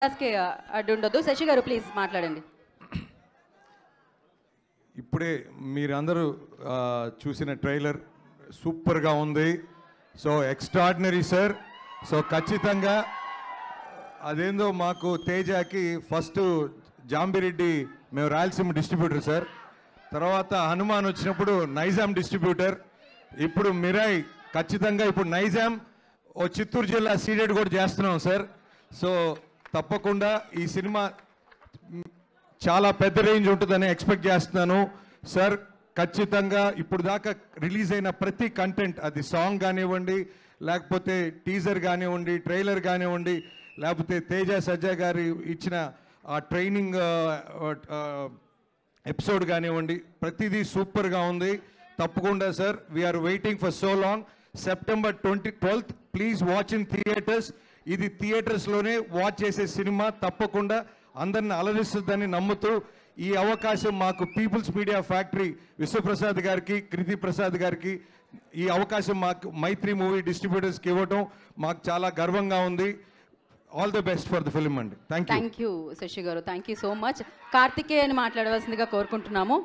అడ్డు ఉండదు. శశి గారు ప్లీజ్ మాట్లాడండి. ఇప్పుడే మీరందరూ చూసిన ట్రైలర్ సూపర్గా ఉంది. So extraordinary sir. సో ఖచ్చితంగా అదేందో మాకు తేజాకి ఫస్ట్ జాంబిరెడ్డి మేము రాయలసీమ డిస్ట్రిబ్యూటర్ సార్, తర్వాత హనుమాన్ వచ్చినప్పుడు నైజాం డిస్ట్రిబ్యూటర్, ఇప్పుడు మిరాయ్ ఖచ్చితంగా ఇప్పుడు నైజాం ఓ చిత్తూరు జిల్లా సీడెడ్ కూడా చేస్తున్నాం సార్. సో తప్పకుండా ఈ సినిమా చాలా పెద్ద రేంజ్ ఉంటుందని ఎక్స్పెక్ట్ చేస్తున్నాను సార్. ఖచ్చితంగా ఇప్పుడు దాకా రిలీజ్ అయిన ప్రతి కంటెంట్, అది సాంగ్ కానివ్వండి, లేకపోతే టీజర్ కానివ్వండి, ట్రైలర్ కానివ్వండి, లేకపోతే తేజ సజ్జా గారి ఇచ్చిన ఆ ట్రైనింగ్ ఎపిసోడ్ కానివ్వండి, ప్రతిదీ సూపర్గా ఉంది. తప్పకుండా sir, we're waiting for so long. September 12th please watch in theatres. ఇది థియేటర్స్లోనే వాచ్ చేసే సినిమా, తప్పకుండా అందరిని అలరిస్తుందని నమ్ముతూ ఈ అవకాశం మాకు పీపుల్స్ మీడియా ఫ్యాక్టరీ విశ్వప్రసాద్ గారికి, కృతి ప్రసాద్ గారికి ఈ అవకాశం మాకు మైత్రి మూవీ డిస్ట్రిబ్యూటర్స్కి ఇవ్వటం మాకు చాలా గర్వంగా ఉంది. All the best for the film అండి. థ్యాంక్ యూ శశి గారు. Thank you so much. Karthikeyani మాట్లాడవలసిందిగా కోరుకుంటున్నాము.